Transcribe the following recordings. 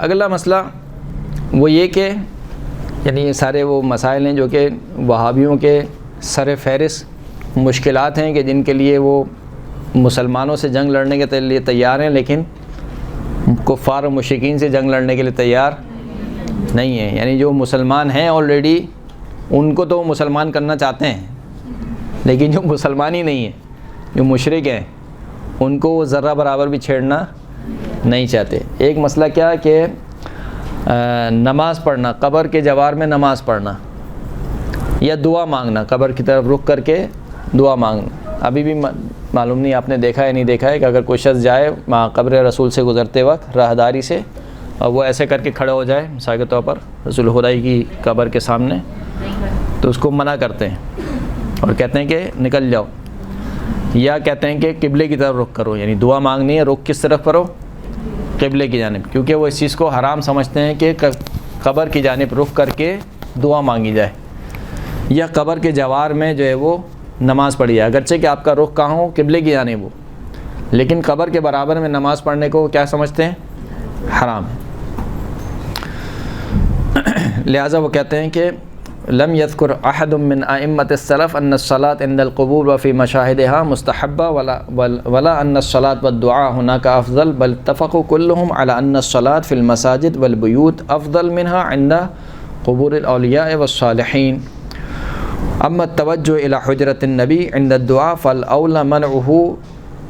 اگلا مسئلہ وہ یہ کہ یعنی یہ سارے وہ مسائل ہیں جو کہ وہابیوں کے سر فہرست مشکلات ہیں کہ جن کے لیے وہ مسلمانوں سے جنگ لڑنے کے لیے تیار ہیں، لیکن کفار و مشرکین سے جنگ لڑنے کے لیے تیار نہیں ہیں۔ یعنی جو مسلمان ہیں آلریڈی ان کو تو وہ مسلمان کرنا چاہتے ہیں، لیکن جو مسلمان ہی نہیں ہیں، جو مشرک ہیں، ان کو وہ ذرہ برابر بھی چھیڑنا نہیں چاہتے۔ ایک مسئلہ کیا کہ نماز پڑھنا، قبر کے جوار میں نماز پڑھنا یا دعا مانگنا، قبر کی طرف رخ کر کے دعا مانگنا۔ ابھی بھی معلوم نہیں آپ نے دیکھا ہے نہیں دیکھا ہے کہ اگر کوئی شخص جائے قبر رسول سے گزرتے وقت راہداری سے اور وہ ایسے کر کے کھڑا ہو جائے مثال کے طور پر رسول خدائی کی قبر کے سامنے، تو اس کو منع کرتے ہیں اور کہتے ہیں کہ نکل جاؤ، یا کہتے ہیں کہ قبلے کی طرف رخ کرو، یعنی دعا مانگنی ہے، رخ کس طرف کرو؟ قبلے کی جانب، کیونکہ وہ اس چیز کو حرام سمجھتے ہیں کہ قبر کی جانب رخ کر کے دعا مانگی جائے یا قبر کے جوار میں جو ہے وہ نماز پڑھی جائے، اگرچہ کہ آپ کا رخ کہاں ہو؟ قبلے کی جانب ہو، لیکن قبر کے برابر میں نماز پڑھنے کو کیا سمجھتے ہیں؟ حرام ہے۔ لہٰذا وہ کہتے ہیں کہ لم يذكر احد من ائمة السلف ان الصلاة عند القبور وفي مشاهدها مستحبة ولا ان الصلاة والدعاء هناك افضل، بل اتفقوا كلهم على ان الصلاة في المساجد والبيوت افضل منها عند قبور الاولياء والصالحين. اما التوجه الى حجرة النبي عند الدعاء فالاولى منعه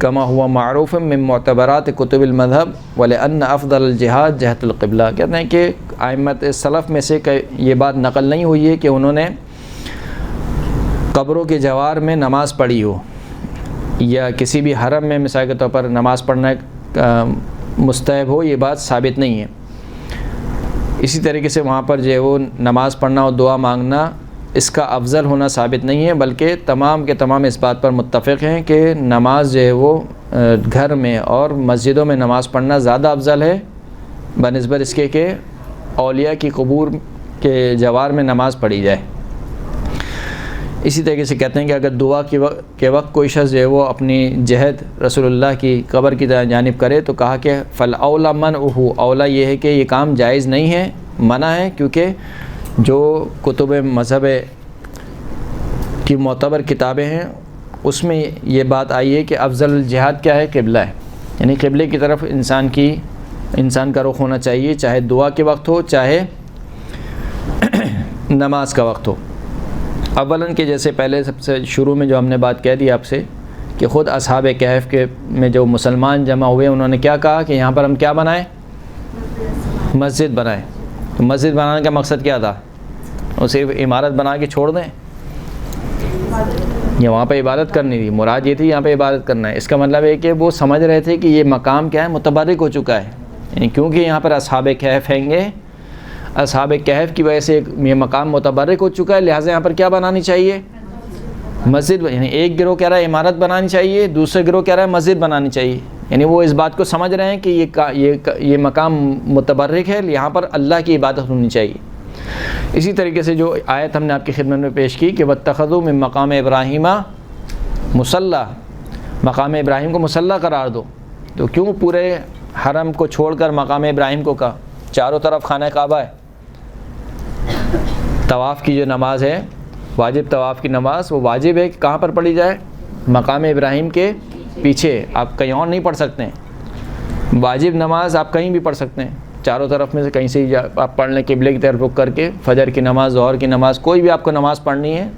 كما هو معروف من معتبرات کتب المذہب ولأن افضل الجہاد جہت القبلہ۔ کہتے ہیں کہ ائمۃ سلف میں سے یہ بات نقل نہیں ہوئی ہے کہ انہوں نے قبروں کے جوار میں نماز پڑھی ہو یا کسی بھی حرم میں مثال کے طور پر نماز پڑھنا مستحب ہو، یہ بات ثابت نہیں ہے۔ اسی طریقے سے وہاں پر جو ہے وہ نماز پڑھنا اور دعا مانگنا اس کا افضل ہونا ثابت نہیں ہے، بلکہ تمام کے تمام اس بات پر متفق ہیں کہ نماز جو ہے وہ گھر میں اور مسجدوں میں نماز پڑھنا زیادہ افضل ہے بنسبت اس کے کہ اولیاء کی قبور کے جوار میں نماز پڑھی جائے۔ اسی طریقے سے کہتے ہیں کہ اگر دعا کے وقت کوئی شخص جو ہے وہ اپنی جہد رسول اللہ کی قبر کی جانب کرے تو کہا کہ فالاولی منعہ، اولا یہ ہے کہ یہ کام جائز نہیں ہے، منع ہے، کیونکہ جو کتب مذہب کی معتبر کتابیں ہیں اس میں یہ بات آئی ہے کہ افضل الجہاد کیا ہے؟ قبلہ ہے، یعنی قبلے کی طرف انسان کا رخ ہونا چاہیے، چاہے دعا کے وقت ہو چاہے نماز کا وقت ہو۔ اولاً کہ جیسے پہلے سب سے شروع میں جو ہم نے بات کہہ دی آپ سے کہ خود اصحاب کہف کے میں جو مسلمان جمع ہوئے انہوں نے کیا کہا کہ یہاں پر ہم کیا بنائیں؟ مسجد بنائیں۔ تو مسجد بنانے کا مقصد کیا تھا؟ وہ صرف عمارت بنا کے چھوڑ دیں یا وہاں پہ عبادت کرنی تھی؟ مراد یہ تھی یہاں پہ عبادت کرنا ہے۔ اس کا مطلب ہے کہ وہ سمجھ رہے تھے کہ یہ مقام کیا ہے؟ متبرک ہو چکا ہے، یعنی کیونکہ یہاں پر اصحاب کہف ہیں گے، اصحاب کہف کی وجہ سے یہ مقام متبرک ہو چکا ہے، لہٰذا یہاں پر کیا بنانی چاہیے؟ مسجد۔ یعنی ایک گروہ کہہ رہا ہے عمارت بنانی چاہیے، دوسرے گروہ کہہ رہا ہے مسجد بنانی چاہیے، یعنی وہ اس بات کو سمجھ رہے ہیں کہ یہ مقام متبرک ہے، یہاں پر اللہ کی عبادت ہونی چاہیے۔ اسی طریقے سے جو آیت ہم نے آپ کی خدمت میں پیش کی کہ واتخذوا من مقام ابراہیم مصلی، مقام ابراہیم کو مصلی قرار دو، تو کیوں پورے حرم کو چھوڑ کر مقام ابراہیم کو کہا؟ چاروں طرف خانہ کعبہ ہے، طواف کی جو نماز ہے واجب طواف کی نماز وہ واجب ہے کہ کہاں پر پڑھی جائے؟ مقام ابراہیم کے پیچھے، آپ کہیں اور نہیں پڑھ سکتے ہیں۔ واجب نماز آپ کہیں بھی پڑھ سکتے ہیں، چاروں طرف میں سے کہیں سے آپ پڑھ لیں قبلے کی طرف رخ کر کے، فجر کی نماز، ظہر کی نماز، کوئی بھی آپ کو نماز پڑھنی ہے،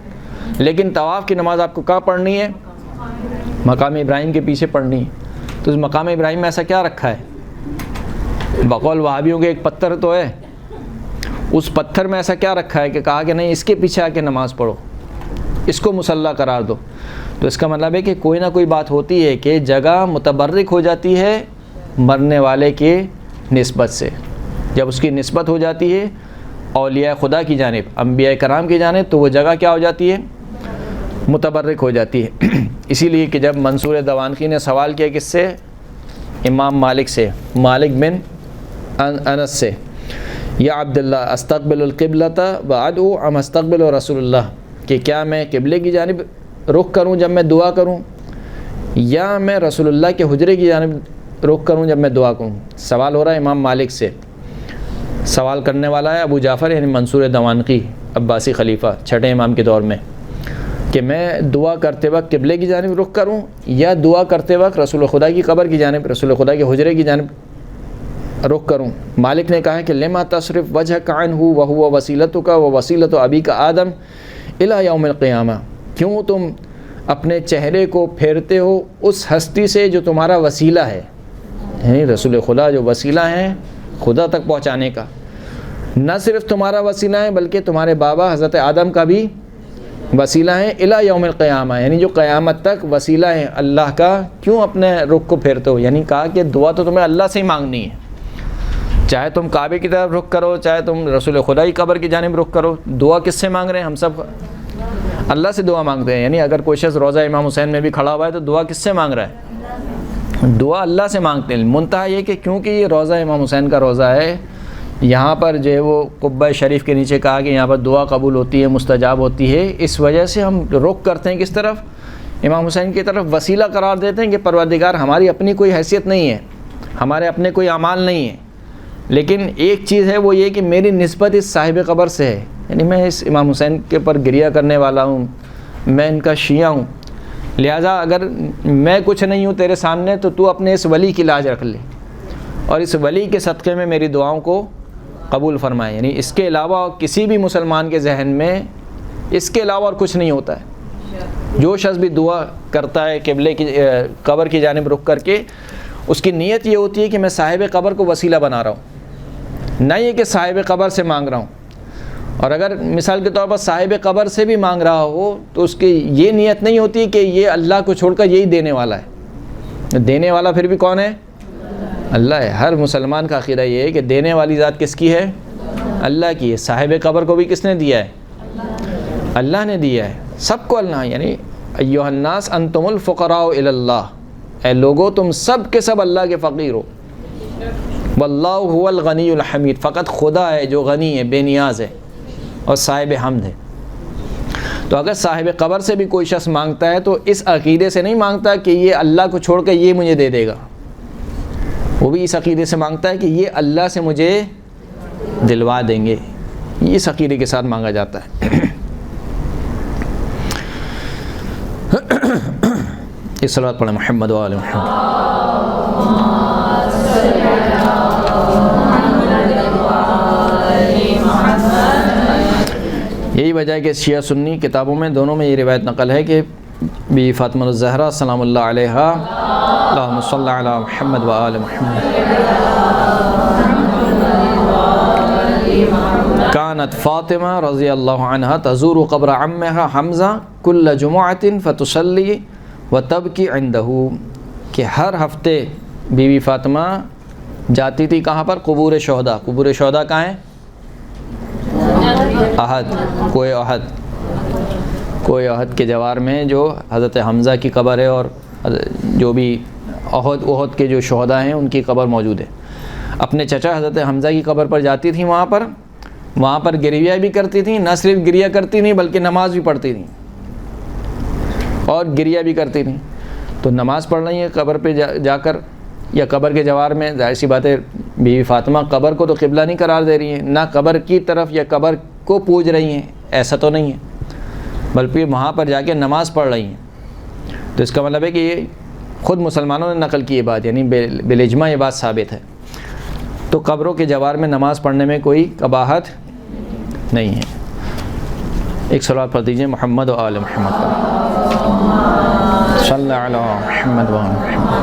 لیکن طواف کی نماز آپ کو کہاں پڑھنی ہے؟ مقام ابراہیم کے پیچھے پڑھنی ہے۔ تو اس مقام ابراہیم میں ایسا کیا رکھا ہے؟ بقول وہابیوں کے ایک پتھر تو ہے، اس پتھر میں ایسا کیا رکھا ہے کہ کہا کہ نہیں اس کے پیچھے آ کے نماز پڑھو، اس کو مصلی قرار دو؟ تو اس کا مطلب ہے کہ کوئی نہ کوئی بات ہوتی ہے کہ جگہ متبرک ہو جاتی ہے مرنے والے کے نسبت سے، جب اس کی نسبت ہو جاتی ہے اولیاء خدا کی جانب، انبیاء کرام کی جانب، تو وہ جگہ کیا ہو جاتی ہے؟ متبرک ہو جاتی ہے۔ اسی لیے کہ جب منصور دوانقی نے سوال کیا کس سے؟ امام مالک سے، مالک بن انس سے، یا عبداللہ استقبل القبلۃ وادعو ام استقبل رسول اللہ، کہ کیا میں قبلے کی جانب رخ کروں جب میں دعا کروں یا میں رسول اللہ کے حجرے کی جانب رخ کروں جب میں دعا کروں؟ سوال ہو رہا ہے امام مالک سے۔ سوال کرنے والا ہے ابو جعفر یعنی منصور دوانقی عباسی خلیفہ چھٹے امام کے دور میں، کہ میں دعا کرتے وقت قبلے کی جانب رخ کروں یا دعا کرتے وقت رسول خدا کی قبر کی جانب، رسول خدا کے حجرے کی جانب رخ کروں؟ مالک نے کہا کہ لما تصرف وجهك عنه وهو وسیلتك ووسیلۃ ابیک آدم الی یوم القیامہ، کیوں تم اپنے چہرے کو پھیرتے ہو اس ہستی سے جو تمہارا وسیلہ ہے، یعنی رسول خدا جو وسیلہ ہیں خدا تک پہنچانے کا، نہ صرف تمہارا وسیلہ ہے بلکہ تمہارے بابا حضرت آدم کا بھی وسیلہ ہیں، الی یوم القیامہ یعنی جو قیامت تک وسیلہ ہیں اللہ کا، کیوں اپنے رخ کو پھیرتے ہو؟ یعنی کہا کہ دعا تو تمہیں اللہ سے ہی مانگنی ہے، چاہے تم کعبے کی طرف رخ کرو، چاہے تم رسول خدا کی قبر کی جانب رخ کرو، دعا کس سے مانگ رہے ہیں؟ ہم سب اللہ سے دعا مانگتے ہیں، یعنی اگر کوئی شخص روضہ امام حسین میں بھی کھڑا ہوا ہے تو دعا کس سے مانگ رہا ہے؟ دعا اللہ سے مانگتے ہیں۔ منتہا یہ کہ کیونکہ یہ روضہ امام حسین کا روضہ ہے، یہاں پر جو ہے وہ قبہ شریف کے نیچے کہا کہ یہاں پر دعا قبول ہوتی ہے، مستجاب ہوتی ہے، اس وجہ سے ہم رخ کرتے ہیں کس طرف؟ امام حسین کی طرف، وسیلہ قرار دیتے ہیں کہ پروردگار ہماری اپنی کوئی حیثیت نہیں ہے، ہمارے اپنے کوئی اعمال نہیں ہے، لیکن ایک چیز ہے وہ یہ کہ میری نسبت اس صاحب قبر سے ہے، یعنی میں اس امام حسین کے پر گریہ کرنے والا ہوں، میں ان کا شیعہ ہوں، لہٰذا اگر میں کچھ نہیں ہوں تیرے سامنے تو اپنے اس ولی کی لاج رکھ لے اور اس ولی کے صدقے میں میری دعاؤں کو قبول فرمائے۔ یعنی اس کے علاوہ کسی بھی مسلمان کے ذہن میں اس کے علاوہ اور کچھ نہیں ہوتا ہے۔ جو شخص بھی دعا کرتا ہے قبلے کی قبر کی جانب رخ کر کے، اس کی نیت یہ ہوتی ہے کہ میں صاحب قبر کو وسیلہ بنا رہا ہوں، نہ یہ کہ صاحب قبر سے مانگ رہا ہوں۔ اور اگر مثال کے طور پر صاحب قبر سے بھی مانگ رہا ہو تو اس کی یہ نیت نہیں ہوتی کہ یہ اللہ کو چھوڑ کر یہی دینے والا ہے، دینے والا پھر بھی کون ہے؟ اللہ ہے۔ ہر مسلمان کا عقیدہ یہ ہے کہ دینے والی ذات کس کی ہے؟ اللہ کی ہے۔ صاحب قبر کو بھی کس نے دیا ہے؟ اللہ نے دیا ہے، سب کو اللہ، یعنی ایھا الناس انتم الفقراء الی اللہ، اے لوگو تم سب کے سب اللہ کے فقیر ہو، واللہ هو الغنی الحمید، فقط خدا ہے جو غنی ہے، بے نیاز ہے اور صاحب حمد ہے۔ تو اگر صاحب قبر سے بھی کوئی شخص مانگتا ہے تو اس عقیدے سے نہیں مانگتا کہ یہ اللہ کو چھوڑ کر یہ مجھے دے دے گا، وہ بھی اس عقیدے سے مانگتا ہے کہ یہ اللہ سے مجھے دلوا دیں گے، اس عقیدے کے ساتھ مانگا جاتا ہے۔ اس صلوات پڑھیں محمد و آل محمد۔ یہی وجہ ہے کہ شیعہ سنی کتابوں میں دونوں میں یہ روایت نقل ہے کہ بی فاطمہ الزہرا سلام اللہ علیہا، اللہم صلی علی محمد و آل محمد، کانت فاطمہ رضی اللہ عنہا تزور قبر عمہا حمزہ کل جمعۃ فتصلی وتبکی عندہ، کہ ہر ہفتے بی بی فاطمہ جاتی تھی کہاں پر؟ قبور شہداء۔ قبور شہداء کہاں ہیں؟ احد، کوہ احد، کوہ احد کے جوار میں جو حضرت حمزہ کی قبر ہے اور جو بھی احد کے جو شہداء ہیں ان کی قبر موجود ہے۔ اپنے چچا حضرت حمزہ کی قبر پر جاتی تھیں، وہاں پر گریہ بھی کرتی تھیں، نہ صرف گریہ کرتی تھیں بلکہ نماز بھی پڑھتی تھیں اور گریہ بھی کرتی تھیں۔ تو نماز پڑھ رہی ہیں قبر پہ جا کر یا قبر کے جوار میں، ظاہر سی بات ہے بی بی فاطمہ قبر کو تو قبلہ نہیں قرار دے رہی ہیں، نہ قبر کی طرف یا قبر کو پوج رہی ہیں، ایسا تو نہیں ہے، بلکہ وہاں پر جا کے نماز پڑھ رہی ہیں۔ تو اس کا مطلب ہے کہ یہ خود مسلمانوں نے نقل کی یہ بات، یعنی بالاجماع یہ بات ثابت ہے۔ تو قبروں کے جوار میں نماز پڑھنے میں کوئی قباحت نہیں ہے۔ ایک صلوات پڑھ دیجیے محمد و آل محمد صلی اللہ علی محمد و آل محمد۔